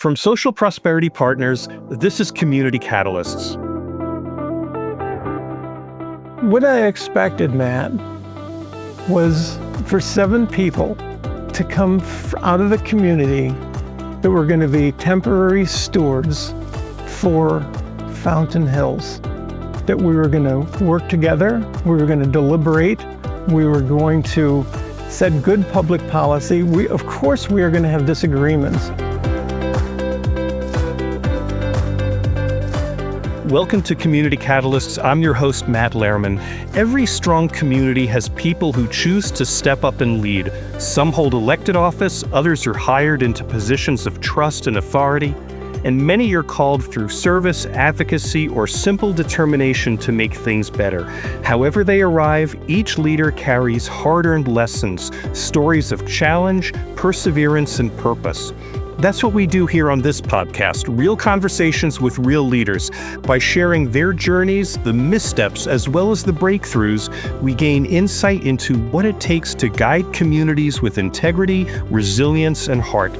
From Social Prosperity Partners, this is Community Catalysts. What I expected, Matt, was for 7 people to come out of the community that were going to be temporary stewards for Fountain Hills, that we were going to work together, we were going to deliberate, we were going to set good public policy. Of course, we are going to have disagreements. Welcome to Community Catalysts. I'm your host, Matt Lehrman. Every strong community has people who choose to step up and lead. Some hold elected office, others are hired into positions of trust and authority, and many are called through service, advocacy, or simple determination to make things better. However they arrive, each leader carries hard-earned lessons, stories of challenge, perseverance, and purpose. That's what we do here on this podcast, real conversations with real leaders. By sharing their journeys, the missteps, as well as the breakthroughs, we gain insight into what it takes to guide communities with integrity, resilience, and heart.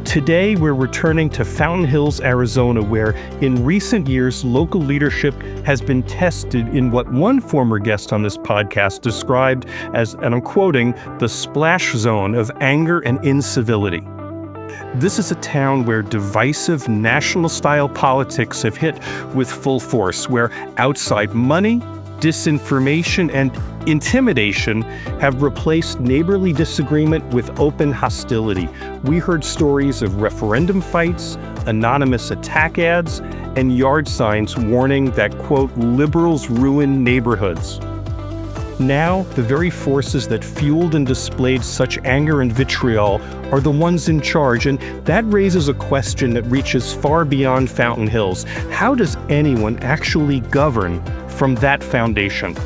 Today, we're returning to Fountain Hills, Arizona, where in recent years, local leadership has been tested in what one former guest on this podcast described as, and I'm quoting, the splash zone of anger and incivility. This is a town where divisive national-style politics have hit with full force, where outside money, disinformation, and intimidation have replaced neighborly disagreement with open hostility. We heard stories of referendum fights, anonymous attack ads, and yard signs warning that, quote, liberals ruin neighborhoods. Now, the very forces that fueled and displayed such anger and vitriol are the ones in charge, and that raises a question that reaches far beyond Fountain Hills. How does anyone actually govern from that foundation?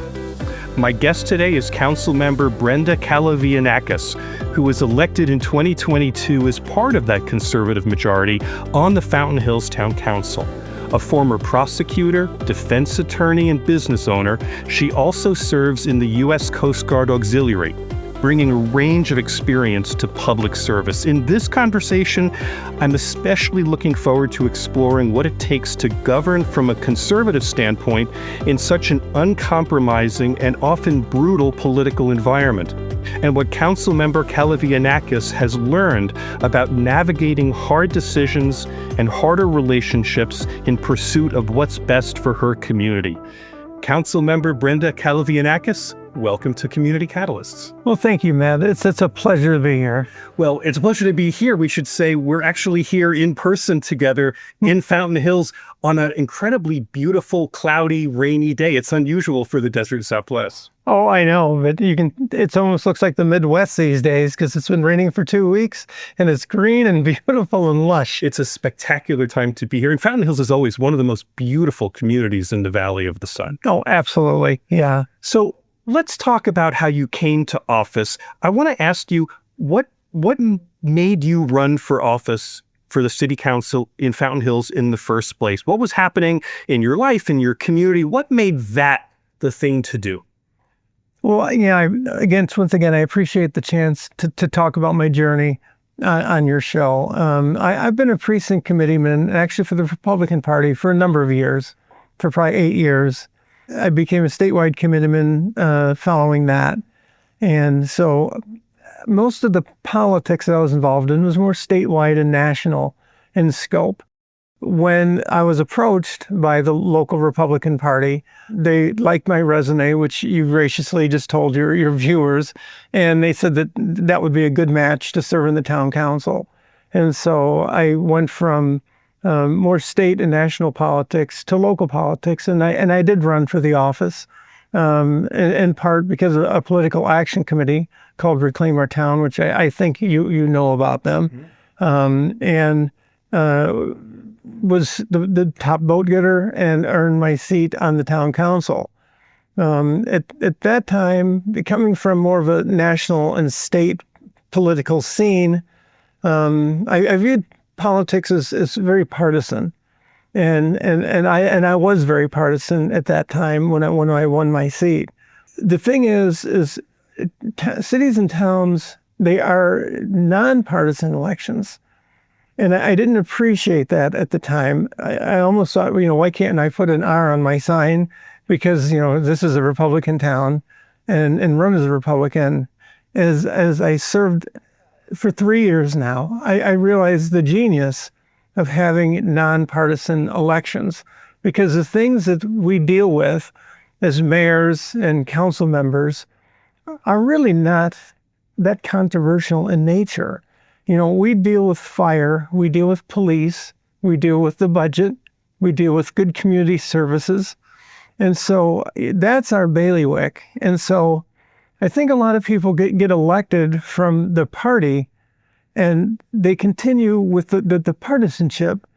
My guest today is Councilmember Brenda Kalivianakis, who was elected in 2022 as part of that conservative majority on the Fountain Hills Town Council. A former prosecutor, defense attorney, and business owner, she also serves in the U.S. Coast Guard Auxiliary, bringing a range of experience to public service. In this conversation, I'm especially looking forward to exploring what it takes to govern from a conservative standpoint in such an uncompromising and often brutal political environment, and what Councilmember Kalivianakis has learned about navigating hard decisions and harder relationships in pursuit of what's best for her community. Councilmember Brenda Kalivianakis, welcome to Community Catalysts. Well, thank you, Matt. It's a pleasure to be here. Well, it's a pleasure to be here. We should say we're actually here in person together in Fountain Hills on an incredibly beautiful, cloudy, rainy day. It's unusual for the desert Southwest. Oh, I know, but it almost looks like the Midwest these days because it's been raining for 2 weeks and it's green and beautiful and lush. It's a spectacular time to be here. And Fountain Hills is always one of the most beautiful communities in the Valley of the Sun. Oh, absolutely. Yeah. So let's talk about how you came to office. I want to ask you, what made you run for office for the city council in Fountain Hills in the first place? What was happening in your life, in your community? What made that the thing to do? Well, yeah, once again, I appreciate the chance to talk about my journey on your show. I've been a precinct committeeman, actually for the Republican Party, for a number of years, for probably 8 years. I became a statewide committeeman following that. And so most of the politics that I was involved in was more statewide and national in scope. When I was approached by the local Republican Party, they liked my resume, which you graciously just told your viewers, and they said that would be a good match to serve in the town council. And so I went from more state and national politics to local politics, and I did run for the office, in part because of a political action committee called Reclaim Our Town, which I think you know about them, and was the top vote getter and earned my seat on the town council. At that time, coming from more of a national and state political scene, I viewed politics is very partisan, and I was very partisan at that time when I won my seat. The thing is cities and towns, they are nonpartisan elections, And I didn't appreciate that at the time. I almost thought, why can't I put an R on my sign? Because, this is a Republican town and run as a Republican. As I served for 3 years now, I realized the genius of having nonpartisan elections, because the things that we deal with as mayors and council members are really not that controversial in nature. We deal with fire, we deal with police, we deal with the budget, we deal with good community services. And so that's our bailiwick. And so I think a lot of people get elected from the party and they continue with the partisanship,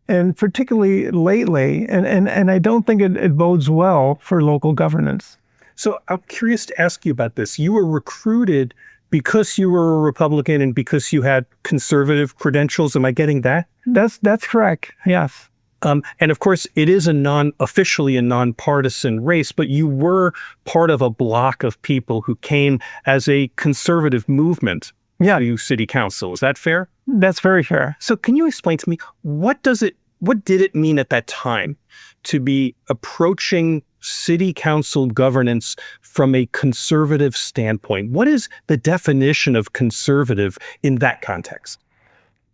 and particularly lately. And I don't think it bodes well for local governance. So I'm curious to ask you about this. You were recruited because you were a Republican and because you had conservative credentials. Am I getting that? That's correct. Yes. And of course, it is officially a nonpartisan race, but you were part of a block of people who came as a conservative movement to city council. Is that fair? That's very fair. So can you explain to me, what did it mean at that time to be approaching city council governance from a conservative standpoint? What is the definition of conservative in that context?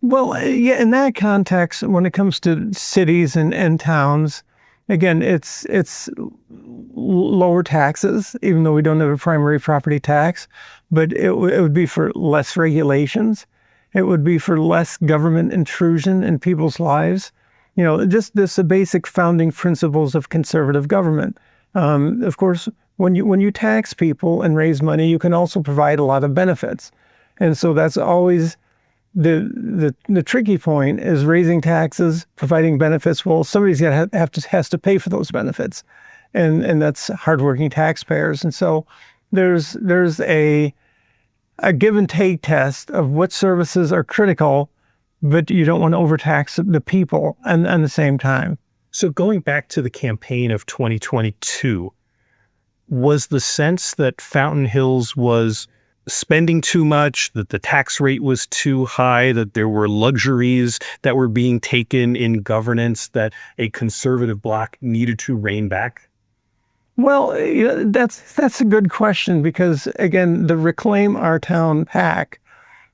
Well, in that context, when it comes to cities and towns, again, it's lower taxes, even though we don't have a primary property tax, but it would be for less regulations. It would be for less government intrusion in people's lives. Just the basic founding principles of conservative government. Of course, when you tax people and raise money, you can also provide a lot of benefits. And so that's always the tricky point, is raising taxes, providing benefits. Well, somebody's has to pay for those benefits. And that's hardworking taxpayers. And so there's a give and take test of what services are critical, but you don't want to overtax the people at the same time. So going back to the campaign of 2022, was the sense that Fountain Hills was spending too much, that the tax rate was too high, that there were luxuries that were being taken in governance that a conservative bloc needed to rein back? Well, that's a good question, because, again, the Reclaim Our Town PAC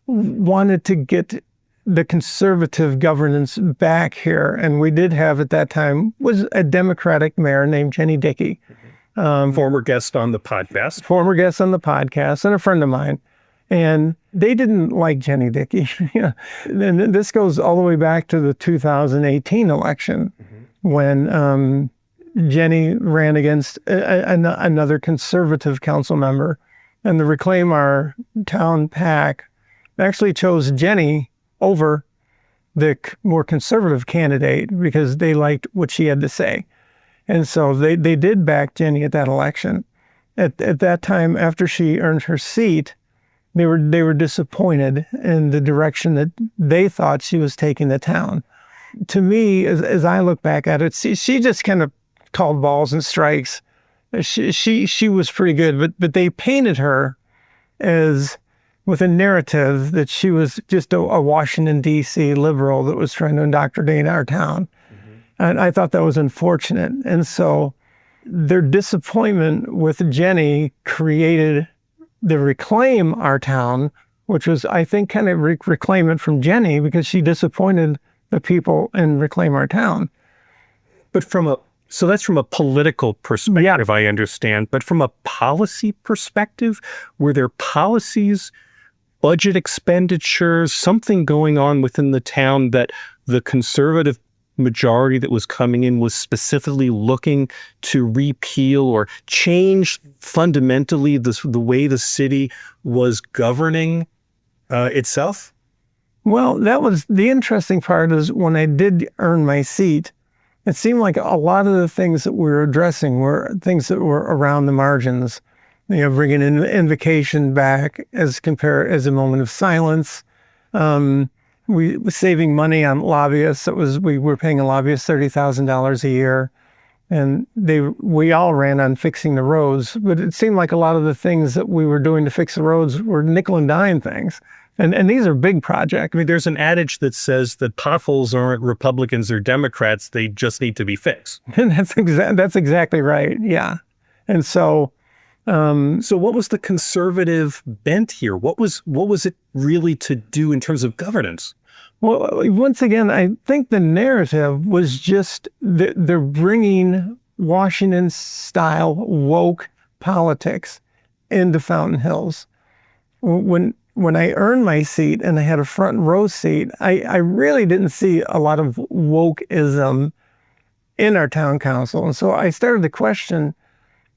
wanted to get the conservative governance back here. And we did have, at that time, was a Democratic mayor named Jenny Dickey. Former guest on the podcast. Former guest on the podcast, and a friend of mine. And they didn't like Jenny Dickey. And this goes all the way back to the 2018 election, when Jenny ran against another conservative council member, and the Reclaim Our Town PAC actually chose Jenny over the more conservative candidate because they liked what she had to say. And so they did back Jenny at that election. At that time, after she earned her seat, they were disappointed in the direction that they thought she was taking the town. To me, as I look back at it, she just kind of called balls and strikes. She was pretty good, but they painted her as with a narrative that she was just a Washington, D.C. liberal that was trying to indoctrinate our town. And I thought that was unfortunate. And so their disappointment with Jenny created the Reclaim Our Town, which was, I think, kind of reclaim it from Jenny, because she disappointed the people in Reclaim Our Town. But so that's from a political perspective, I understand. But from a policy perspective, were there policies, budget expenditures, something going on within the town that the conservative majority that was coming in was specifically looking to repeal or change fundamentally the way the city was governing itself? Well, that was the interesting part, is when I did earn my seat, it seemed like a lot of the things that we were addressing were things that were around the margins. Bringing in invocation back as a moment of silence. We were saving money on lobbyists. We were paying a lobbyist $30,000 a year, and we all ran on fixing the roads. But it seemed like a lot of the things that we were doing to fix the roads were nickel and dime things. And these are big projects. I mean, there's an adage that says that potholes aren't Republicans or Democrats. They just need to be fixed. And that's exactly right. Yeah. And so, so what was the conservative bent here? What was it really to do in terms of governance? well, once again, I think the narrative was just they're bringing Washington-style woke politics into Fountain Hills. When I earned my seat and I had a front row seat, I really didn't see a lot of wokeism in our town council. And so I started to question,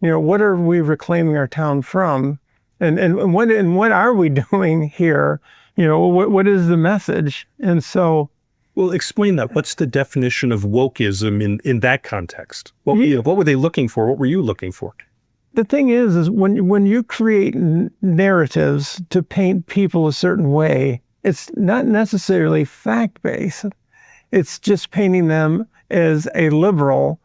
what are we reclaiming our town from? And what are we doing here? What is the message? And so... Well, explain that. What's the definition of wokeism in that context? What were they looking for? What were you looking for? The thing is when you create narratives to paint people a certain way, it's not necessarily fact-based. It's just painting them as a liberal,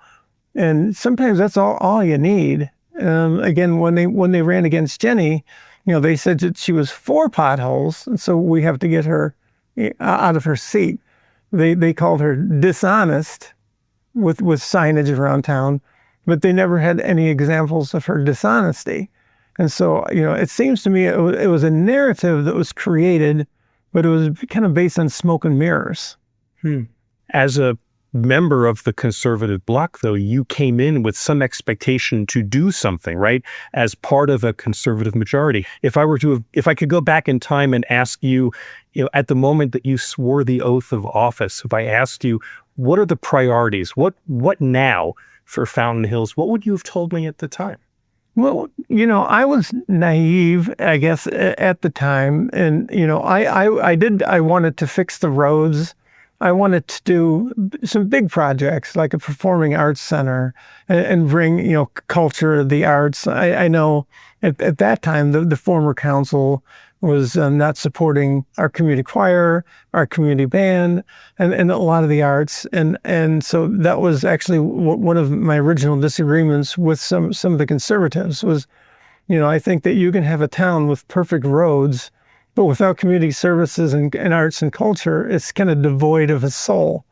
and sometimes that's all you need. Again, when they ran against Jenny, they said that she was for potholes, and so we have to get her out of her seat. They called her dishonest with signage around town, but they never had any examples of her dishonesty. And so, it seems to me it was a narrative that was created, but it was kind of based on smoke and mirrors. As a member of the conservative bloc, though, you came in with some expectation to do something, right? As part of a conservative majority. If I could go back in time and ask you, at the moment that you swore the oath of office, if I asked you, what are the priorities? What now for Fountain Hills? What would you have told me at the time? Well, I was naive, I guess, at the time. And, I wanted to fix the roads. I wanted to do some big projects like a performing arts center and bring, culture, the arts. I know at that time, the former council was not supporting our community choir, our community band, and a lot of the arts. And so that was actually one of my original disagreements with some of the conservatives was, I think that you can have a town with perfect roads, but without community services and arts and culture, it's kind of devoid of a soul.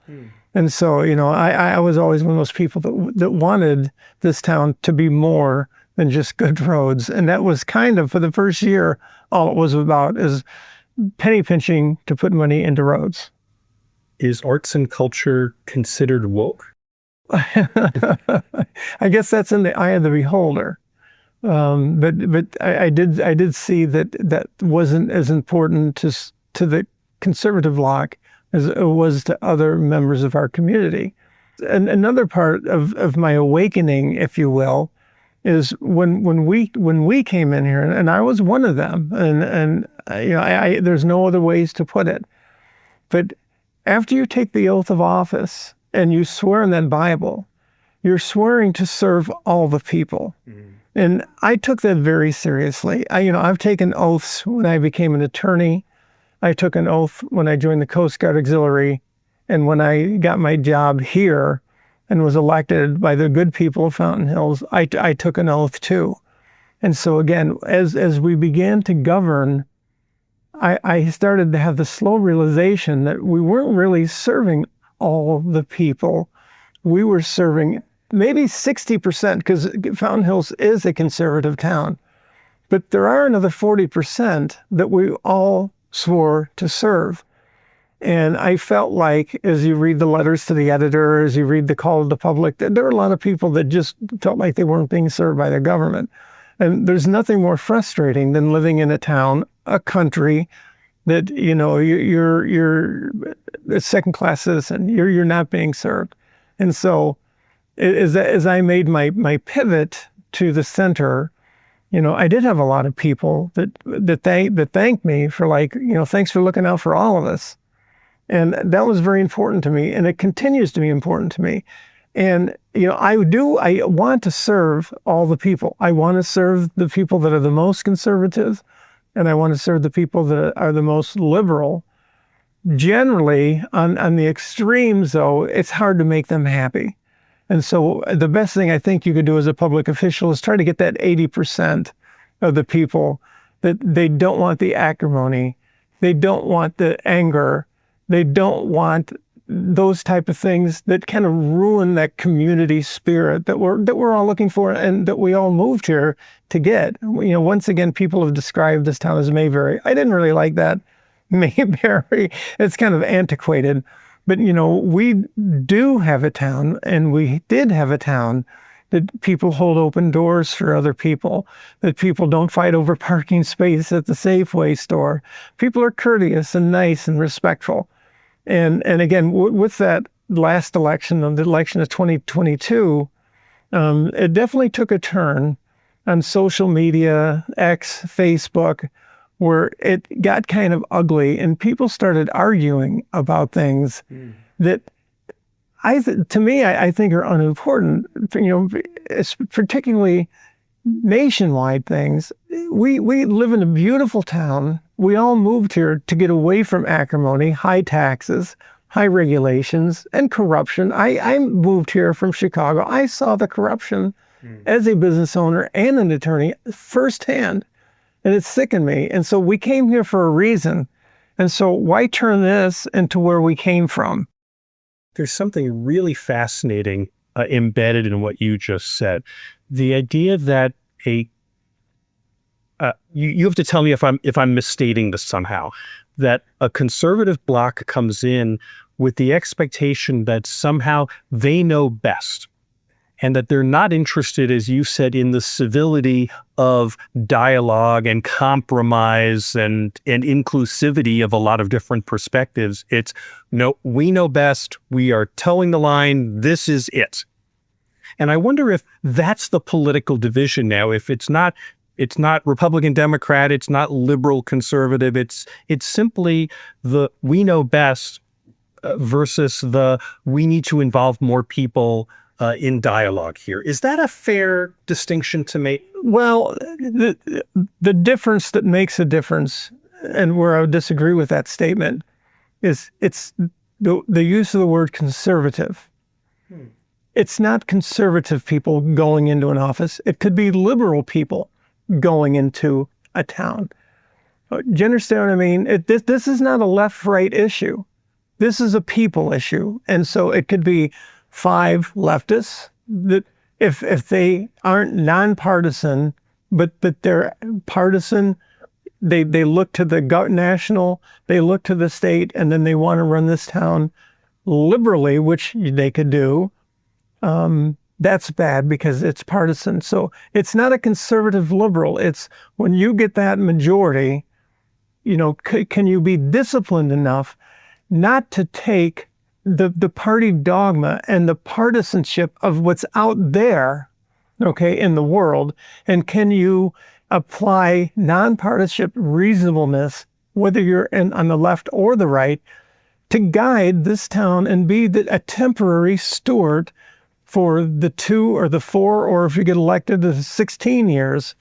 And so, I was always one of those people that wanted this town to be more than just good roads. And that was kind of, for the first year, all it was about is penny pinching to put money into roads. Is arts and culture considered woke? I guess that's in the eye of the beholder. But I did see that wasn't as important to the conservative bloc as it was to other members of our community. And another part of my awakening, if you will, is when we came in here, and I was one of them, and there's no other ways to put it. But after you take the oath of office and you swear in that Bible, you're swearing to serve all the people. And I took that very seriously. I've taken oaths when I became an attorney. I took an oath when I joined the Coast Guard Auxiliary, and when I got my job here and was elected by the good people of Fountain Hills, I took an oath too. And so again, as we began to govern, I started to have the slow realization that we weren't really serving all the people. We were serving maybe 60%, because Fountain Hills is a conservative town. But there are another 40% that we all swore to serve. And I felt like, as you read the letters to the editor, as you read the call to the public, that there were a lot of people that just felt like they weren't being served by their government. And there's nothing more frustrating than living in a town, a country, that, you're a second-class citizen. You're not being served. And so as I made my pivot to the center, I did have a lot of people that thanked me for thanks for looking out for all of us. And that was very important to me, and it continues to be important to me. And, I want to serve all the people. I want to serve the people that are the most conservative, and I want to serve the people that are the most liberal. Generally, on the extremes, though, it's hard to make them happy. And so the best thing I think you could do as a public official is try to get that 80% of the people that they don't want the acrimony They don't want the anger. They don't want those type of things that kind of ruin that community spirit that we're all looking for and that we all moved here to get. Once again, people have described this town as Mayberry. I didn't really like that. Mayberry, it's kind of antiquated. But, we do have a town, and we did have a town that people hold open doors for other people, that people don't fight over parking space at the Safeway store. People are courteous and nice and respectful. And again, with that last election, the election of 2022, it definitely took a turn on social media, X, Facebook, where it got kind of ugly and people started arguing about things that to me, I think are unimportant, particularly nationwide things. We live in a beautiful town. We all moved here to get away from acrimony, high taxes, high regulations, and corruption. I moved here from Chicago. I saw the corruption as a business owner and an attorney firsthand, and it sickened me. And so we came here for a reason. And so why turn this into where we came from? There's something really fascinating embedded in what you just said. The idea that you have to tell me if I'm misstating this somehow, that a conservative bloc comes in with the expectation that somehow they know best, and that they're not interested, as you said, in the civility of dialogue and compromise and inclusivity of a lot of different perspectives. It's, no, we know best. We are towing the line. This is it. And I wonder if that's the political division now. If it's not Republican, Democrat, it's not liberal, conservative. It's simply the we know best versus the we need to involve more people in dialogue here. Is that a fair distinction to make? Well, the difference that makes a difference, and where I would disagree with that statement, is it's the use of the word conservative. It's not conservative people going into an office. It could be liberal people going into a town. Do you understand what I mean? This is not a left-right issue. This is a people issue. And so it could be 5 leftists that if they aren't nonpartisan, but they're partisan, they look to the national, they look to the state, and then they want to run this town liberally, which they could do. That's bad because it's partisan. So it's not a conservative liberal. It's when you get that majority, can you be disciplined enough not to take the party dogma and the partisanship of what's out there, in the world, and can you apply nonpartisanship reasonableness, whether you're on the left or the right, to guide this town and be a temporary steward for the 2 or the 4, or if you get elected, the 16 years.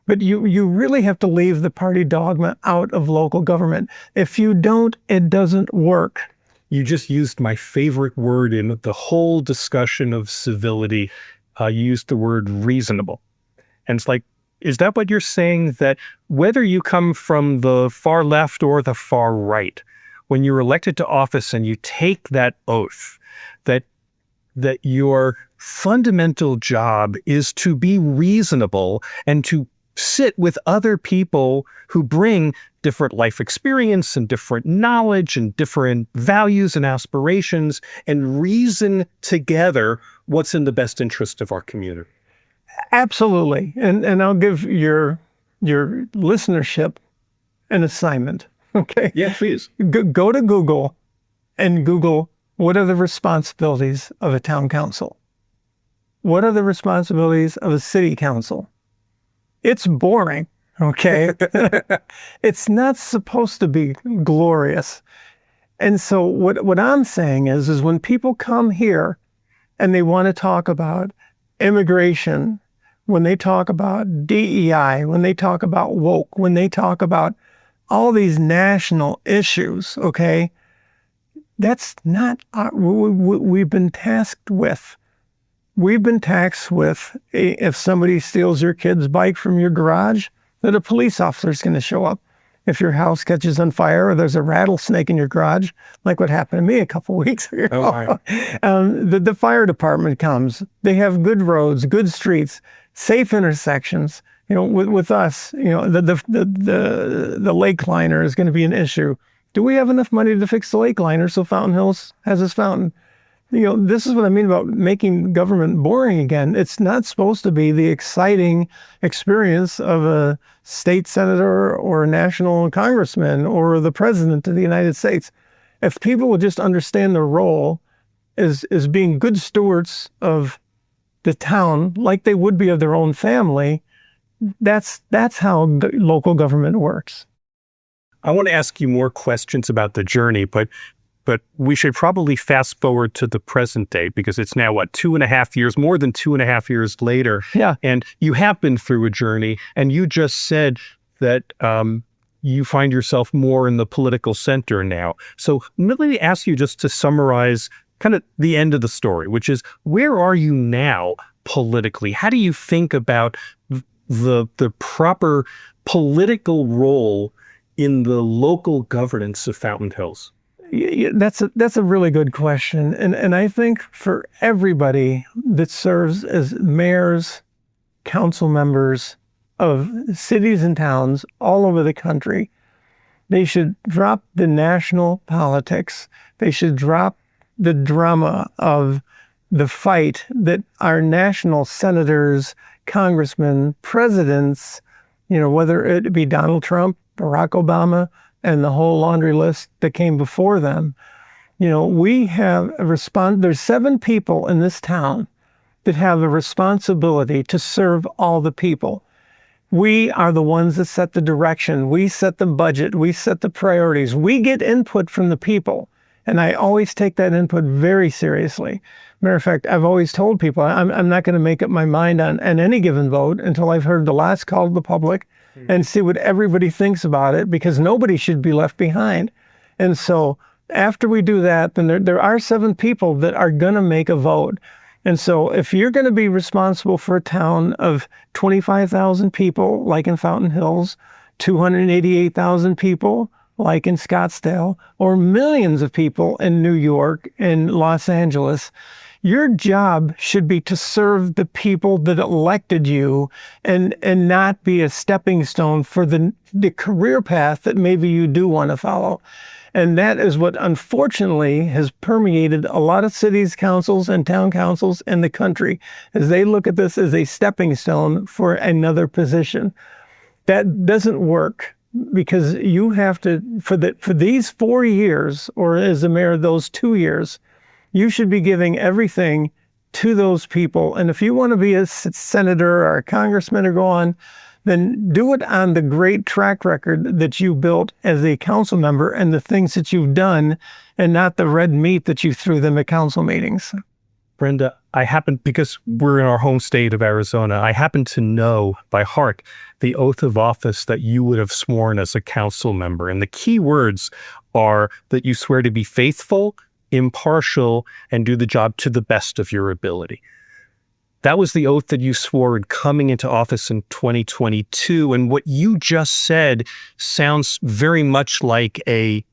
But you really have to leave the party dogma out of local government. If you don't, it doesn't work. You just used my favorite word in the whole discussion of civility. You used the word reasonable. And it's like, is that what you're saying? That whether you come from the far left or the far right, when you're elected to office and you take that oath, that your fundamental job is to be reasonable and to sit with other people who bring different life experience and different knowledge and different values and aspirations, and reason together what's in the best interest of our community. Absolutely. And I'll give your listenership an assignment. Okay. Yeah, please. Go to Google and Google, what are the responsibilities of a town council? What are the responsibilities of a city council? It's boring, okay? It's not supposed to be glorious. And so what I'm saying is when people come here and they want to talk about immigration, when they talk about DEI, when they talk about woke, when they talk about all these national issues, okay, that's not what we've been tasked with. We've been taxed with, if somebody steals your kid's bike from your garage, that a police officer is going to show up. if your house catches on fire or there's a rattlesnake in your garage, like what happened to me a couple weeks ago. Oh, my. The fire department comes. They have good roads, good streets, safe intersections. With us, the lake liner is going to be an issue. Do we have enough money to fix the lake liner so Fountain Hills has its fountain? This is what I mean about making government boring again. It's not supposed to be the exciting experience of a state senator or a national congressman or the president of the United States. If people would just understand their role as being good stewards of the town, like they would be of their own family, that's how the local government works. I want to ask you more questions about the journey, but we should probably fast forward to the present day, because it's now, more than 2.5 years later. Yeah. And you have been through a journey, and you just said that you find yourself more in the political center now. So let me ask you just to summarize kind of the end of the story, which is, where are you now politically? How do you think about the proper political role in the local governance of Fountain Hills? That's a really good question. And I think for everybody that serves as mayors, council members of cities and towns all over the country, they should drop the national politics. They should drop the drama of the fight that our national senators, congressmen, presidents, whether it be Donald Trump, Barack Obama, and the whole laundry list that came before them. We have there's 7 people in this town that have a responsibility to serve all the people. We are the ones that set the direction. We set the budget. We set the priorities. We get input from the people. And I always take that input very seriously. Matter of fact, I've always told people I'm not going to make up my mind on any given vote until I've heard the last call to the public and see what everybody thinks about it, because nobody should be left behind. And so after we do that, then there are 7 people that are going to make a vote. And so if you're going to be responsible for a town of 25,000 people, like in Fountain Hills, 288,000 people, like in Scottsdale, or millions of people in New York and Los Angeles, your job should be to serve the people that elected you and not be a stepping stone for the career path that maybe you do want to follow. And that is what unfortunately has permeated a lot of cities, councils, and town councils in the country, as they look at this as a stepping stone for another position. That doesn't work, because you have to, for these 4 years, or as a mayor, those 2 years, you should be giving everything to those people. And if you want to be a senator or a congressman or go on, then do it on the great track record that you built as a council member and the things that you've done, and not the red meat that you threw them at council meetings. Brenda, because we're in our home state of Arizona, I happen to know by heart the oath of office that you would have sworn as a council member. And the key words are that you swear to be faithful, impartial, and do the job to the best of your ability. That was the oath that you swore in coming into office in 2022. And what you just said sounds very much like a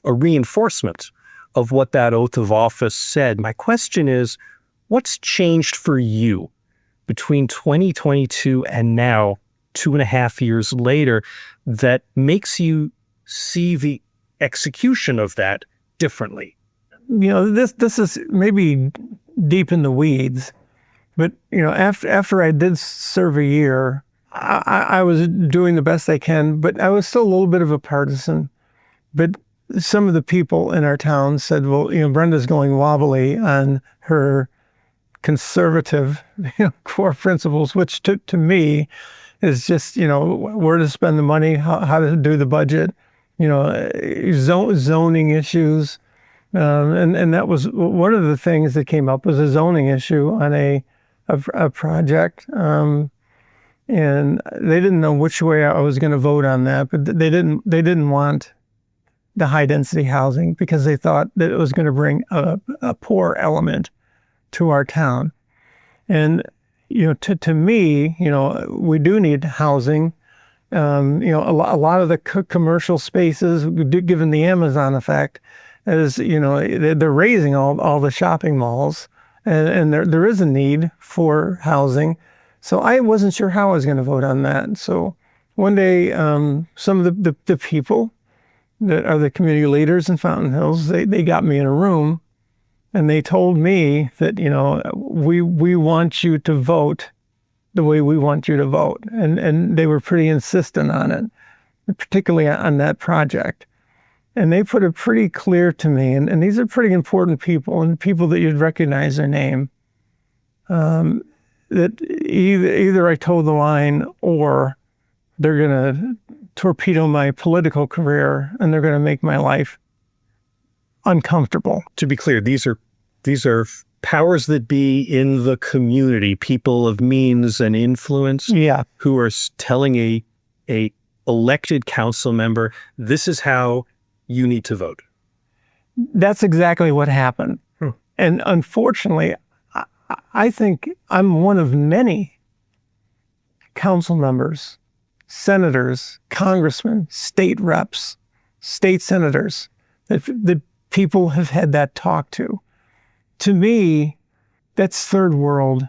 reinforcement of what that oath of office said. My question is, what's changed for you between 2022 and now, 2.5 years later, that makes you see the execution of that differently? This is maybe deep in the weeds, but after I did serve a year, I was doing the best I can, but I was still a little bit of a partisan. But some of the people in our town said, well, Brenda's going wobbly on her conservative core principles, which to me is just, where to spend the money, how to do the budget, zoning issues. And that was one of the things that came up, was a zoning issue on a project. And they didn't know which way I was going to vote on that, but they didn't want the high density housing because they thought that it was going to bring a poor element to our town. And, to me, we do need housing, A lot of the commercial spaces, given the Amazon effect, is, they're raising all the shopping malls, and there is a need for housing. So I wasn't sure how I was going to vote on that. So one day, some of the people that are the community leaders in Fountain Hills, they got me in a room, and they told me that, we want you to vote the way we want you to vote. And they were pretty insistent on it, particularly on that project. And they put it pretty clear to me, and these are pretty important people, and people that you'd recognize their name, that either I toe the line, or they're going to torpedo my political career, and they're going to make my life uncomfortable. To be clear, these are powers that be in the community, people of means and influence, who are telling a elected council member, this is how you need to vote. That's exactly what happened. And unfortunately, I think I'm one of many council members, senators, congressmen, state reps, state senators that people have had that talk to. To me, that's third world.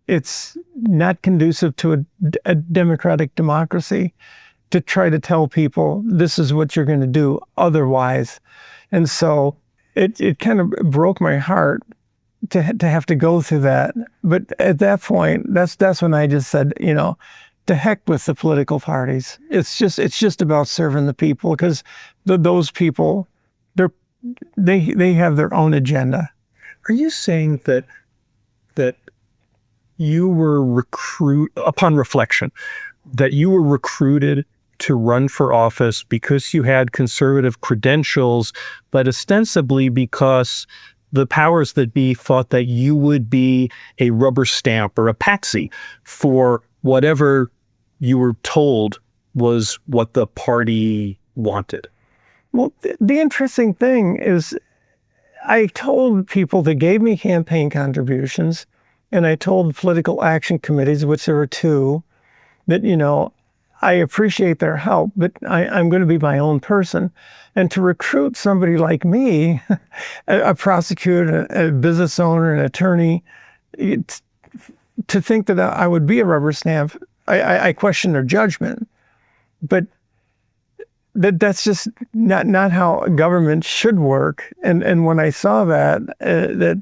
It's not conducive to a democratic democracy to try to tell people this is what you're going to do otherwise. And so it kind of broke my heart to have to go through that. But at that point, that's when I just said, to heck with the political parties. It's just about serving the people, because those people, they have their own agenda. Are you saying that you were upon reflection, that you were recruited to run for office because you had conservative credentials, but ostensibly because the powers that be thought that you would be a rubber stamp or a patsy for whatever you were told was what the party wanted? Well, the interesting thing is, I told people that gave me campaign contributions, and I told political action committees, which there were two, that, I appreciate their help, but I'm going to be my own person. And to recruit somebody like me, a prosecutor, a business owner, an attorney, to think that I would be a rubber stamp, I question their judgment. But that's just not how government should work. And when I saw that,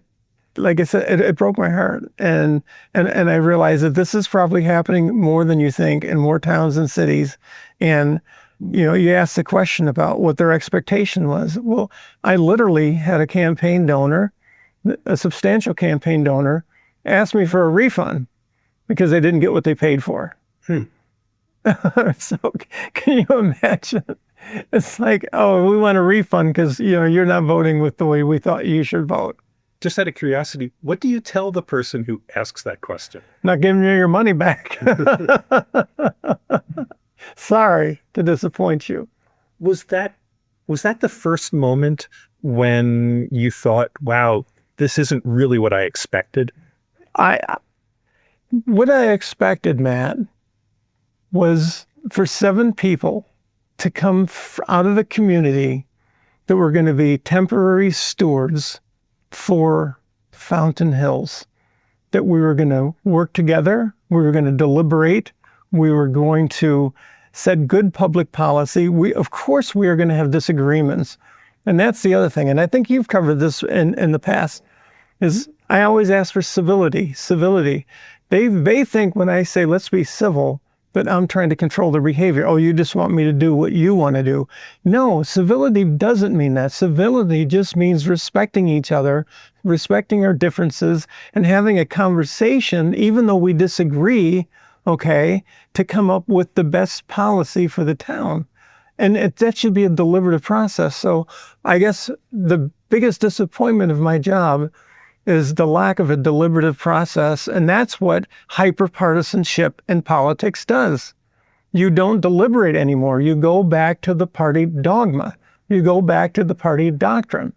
like I said, it broke my heart. And I realized that this is probably happening more than you think in more towns and cities. And, you asked the question about what their expectation was. Well, I literally had a campaign donor, a substantial campaign donor, ask me for a refund because they didn't get what they paid for. So can you imagine? It's like, oh, we want a refund because, you're not voting with the way we thought you should vote. Just out of curiosity, what do you tell the person who asks that question? Not giving you your money back. Sorry to disappoint you. Was that the first moment when you thought, wow, this isn't really what I expected? What I expected, Matt, was for 7 people to come out of the community that were going to be temporary stewards for Fountain Hills, that we were going to work together, we were going to deliberate, we were going to set good public policy. Of course, we are going to have disagreements. And that's the other thing. And I think you've covered this in the past, is I always ask for civility. They think when I say, let's be civil, that I'm trying to control their behavior. Oh, you just want me to do what you want to do. No, civility doesn't mean that. Civility just means respecting each other, respecting our differences, and having a conversation, even though we disagree, to come up with the best policy for the town. And that should be a deliberative process. So I guess the biggest disappointment of my job is the lack of a deliberative process. And that's what hyperpartisanship in politics does. You don't deliberate anymore. You go back to the party dogma. You go back to the party doctrine.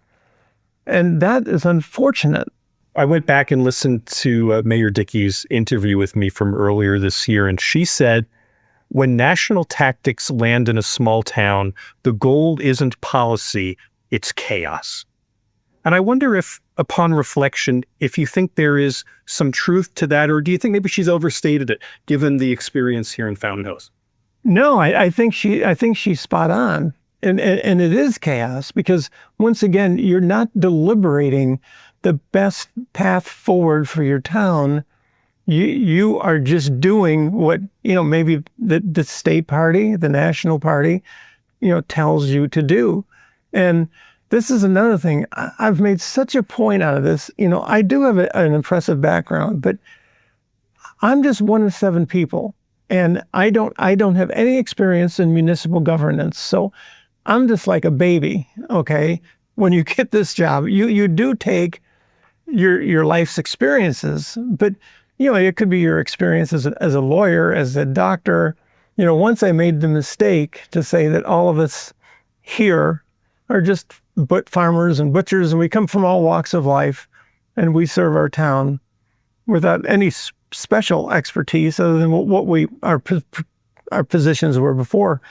And that is unfortunate. I went back and listened to Mayor Dickey's interview with me from earlier this year, and she said when national tactics land in a small town, the goal isn't policy, it's chaos. And I wonder if, upon reflection, if you think there is some truth to that, or do you think maybe she's overstated it, given the experience here in Fountain Hills? No, I think she's spot on. And it is chaos because, once again, you're not deliberating the best path forward for your town. You are just doing what, maybe the state party, the national party, tells you to do. And this is another thing. I've made such a point out of this. I do have an impressive background, but I'm just one of 7 people. And I don't have any experience in municipal governance. So I'm just like a baby, okay? When you get this job, you do take your life's experiences, but it could be your experience as a lawyer, as a doctor. Once I made the mistake to say that all of us here are just farmers and butchers, and we come from all walks of life, and we serve our town without any special expertise other than what our positions were before,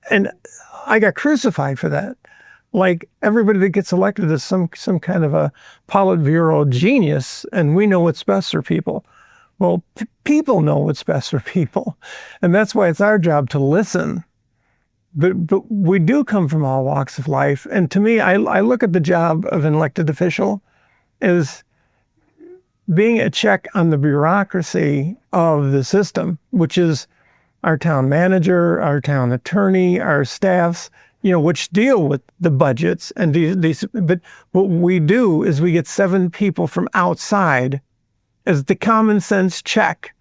and I got crucified for that. Like everybody that gets elected is some kind of a Politburo genius, and we know what's best for people. Well, people know what's best for people, and that's why it's our job to listen. But we do come from all walks of life, and to me, I look at the job of an elected official as being a check on the bureaucracy of the system, which is our town manager, our town attorney, our staffs, which deal with the budgets and these. But what we do is we get 7 people from outside as the common sense check,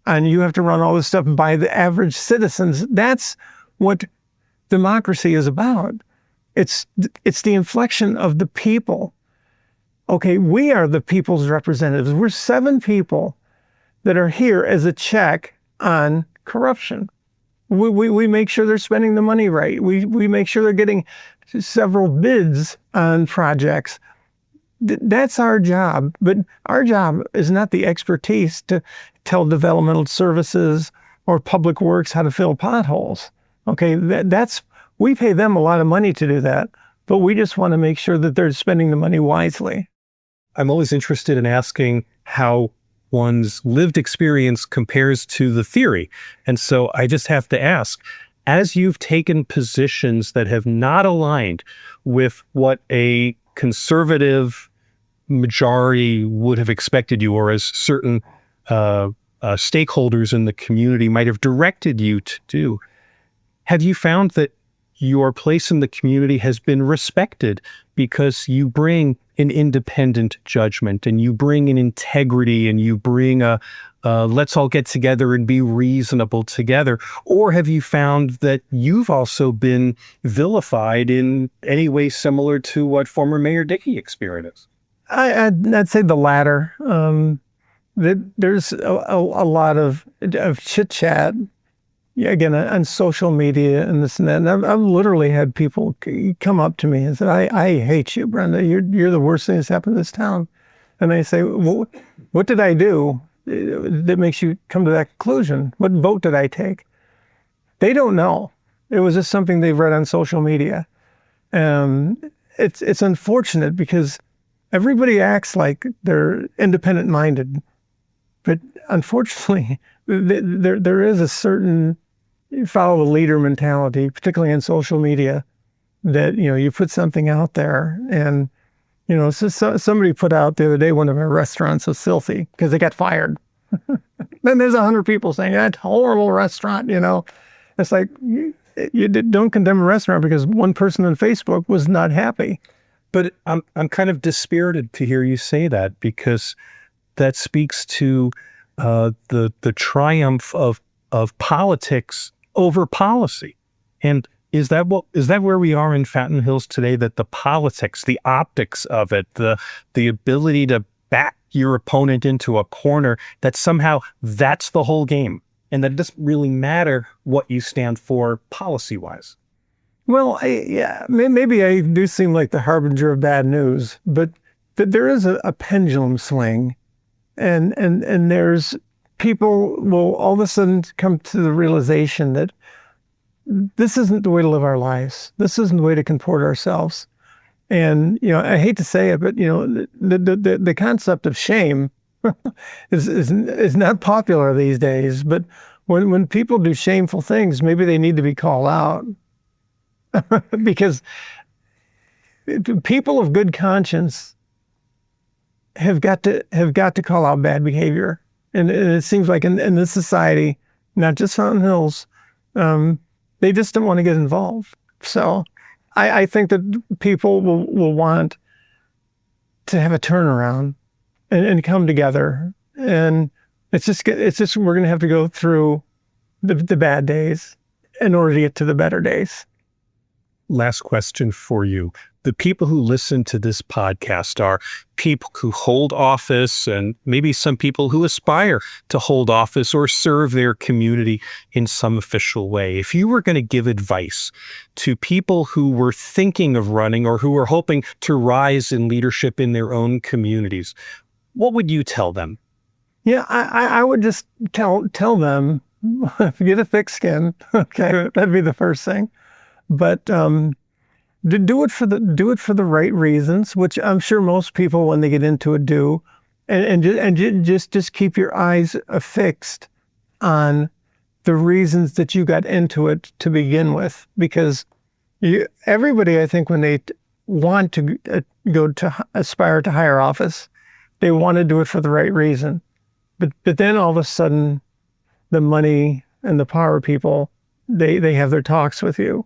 and you have to run all this stuff by the average citizens. That's what democracy is about. It's the inflection of the people. Okay, we are the people's representatives. We're 7 people that are here as a check on corruption. We make sure they're spending the money right. We make sure they're getting several bids on projects. That's our job. But our job is not the expertise to tell developmental services or public works how to fill potholes. Okay, we pay them a lot of money to do that, but we just want to make sure that they're spending the money wisely. I'm always interested in asking how one's lived experience compares to the theory. And so I just have to ask, as you've taken positions that have not aligned with what a conservative majority would have expected you, or as certain stakeholders in the community might have directed you to do, have you found that your place in the community has been respected because you bring an independent judgment and you bring an integrity and you bring a let's all get together and be reasonable together? Or have you found that you've also been vilified in any way similar to what former Mayor Dickey experienced? I'd say the latter. There's a lot of chit-chat, again, on social media and this and that. And I've literally had people come up to me and say, I hate you, Brenda. You're the worst thing that's happened to this town. And I say, well, what did I do that makes you come to that conclusion? What vote did I take? They don't know. It was just something they've read on social media. It's unfortunate because everybody acts like they're independent-minded. But unfortunately, there is a certain follow the leader mentality, particularly in social media, that, you put something out there and, so somebody put out the other day, one of our restaurants was filthy because they got fired. Then there's 100 people saying, that's a horrible restaurant, It's like, you don't condemn a restaurant because one person on Facebook was not happy. But I'm kind of dispirited to hear you say that, because that speaks to the triumph of politics over policy. And is that where we are in Fountain Hills today? That the politics, the optics of it, the ability to back your opponent into a corner, that somehow that's the whole game, and that it doesn't really matter what you stand for policy-wise? Well, maybe I do seem like the harbinger of bad news, but there is a pendulum swing, and there's people will all of a sudden come to the realization that this isn't the way to live our lives. This isn't the way to comport ourselves. And, I hate to say it, but, the concept of shame is not popular these days. But when people do shameful things, maybe they need to be called out. Because people of good conscience have got to call out bad behavior. And it seems like in this society, not just Fountain Hills, they just don't want to get involved. So I think that people will want to have a turnaround and come together. And it's just we're going to have to go through the bad days in order to get to the better days. Last question for you. The people who listen to this podcast are people who hold office and maybe some people who aspire to hold office or serve their community in some official way. If you were going to give advice to people who were thinking of running or who were hoping to rise in leadership in their own communities, what would you tell them? Yeah, I would just tell them, get a thick skin. Okay, that'd be the first thing. But do it for the right reasons, which I'm sure most people, when they get into it, do, and just keep your eyes fixed on the reasons that you got into it to begin with, because everybody, I think, when they want to go to aspire to higher office, they want to do it for the right reason, but then all of a sudden, the money and the power people, they have their talks with you.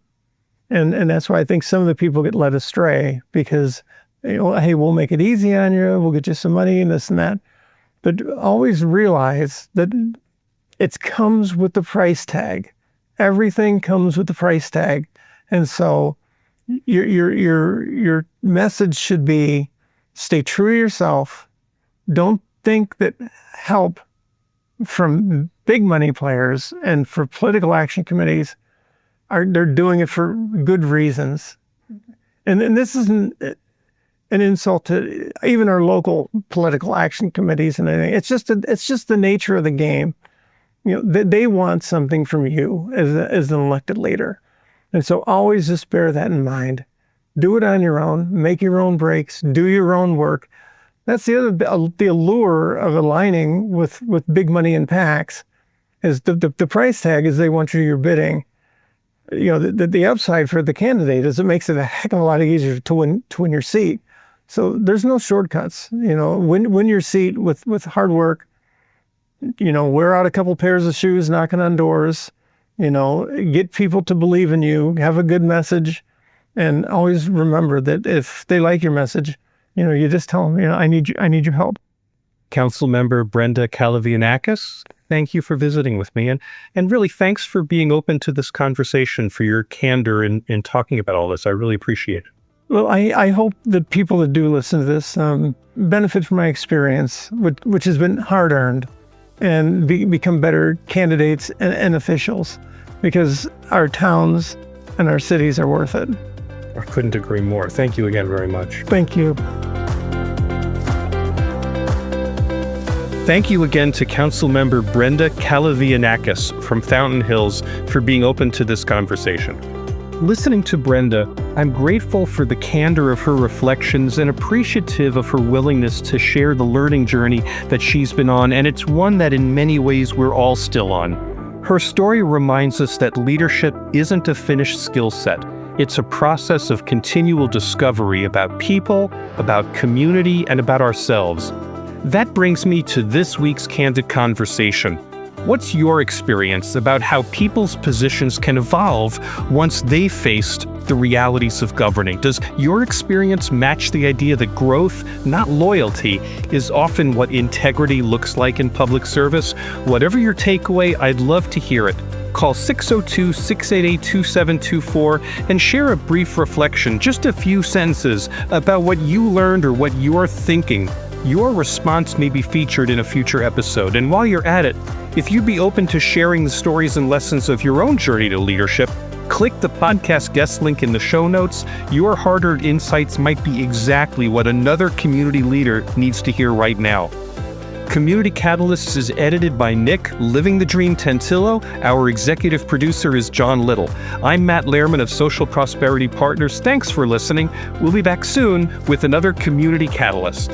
And that's why I think some of the people get led astray, because, hey, we'll make it easy on you, we'll get you some money and this and that. But always realize that it comes with the price tag. Everything comes with the price tag. And so your message should be, stay true to yourself. Don't think that help from big money players and for political action committees they're doing it for good reasons. And this isn't an insult to even our local political action committees and anything. It's just the nature of the game. They want something from you as an elected leader. And so always just bear that in mind. Do it on your own, make your own breaks, do your own work. That's the allure of aligning with big money and PACs, is the price tag is they want your bidding. The upside for the candidate is it makes it a heck of a lot easier to win your seat. So there's no shortcuts. Win your seat with hard work. Wear out a couple pairs of shoes, knocking on doors. Get people to believe in you. Have a good message, and always remember that if they like your message, you just tell them, I need your help. Councilmember Brenda Kalivianakis, thank you for visiting with me. And really, thanks for being open to this conversation, for your candor in talking about all this. I really appreciate it. Well, I hope that people that do listen to this benefit from my experience, which has been hard-earned, and become better candidates and officials, because our towns and our cities are worth it. I couldn't agree more. Thank you again very much. Thank you. Thank you again to Councilmember Brenda Kalivianakis from Fountain Hills for being open to this conversation. Listening to Brenda, I'm grateful for the candor of her reflections and appreciative of her willingness to share the learning journey that she's been on, and it's one that in many ways we're all still on. Her story reminds us that leadership isn't a finished skill set. It's a process of continual discovery about people, about community, and about ourselves. That brings me to this week's Candid Conversation. What's your experience about how people's positions can evolve once they've faced the realities of governing? Does your experience match the idea that growth, not loyalty, is often what integrity looks like in public service? Whatever your takeaway, I'd love to hear it. Call 602-688-2724 and share a brief reflection, just a few sentences, about what you learned or what you're thinking. Your response may be featured in a future episode. And while you're at it, if you'd be open to sharing the stories and lessons of your own journey to leadership, click the podcast guest link in the show notes. Your hard-earned insights might be exactly what another community leader needs to hear right now. Community Catalysts is edited by Nick, Living the Dream Tentillo. Our executive producer is John Little. I'm Matt Lehrman of Social Prosperity Partners. Thanks for listening. We'll be back soon with another Community Catalyst.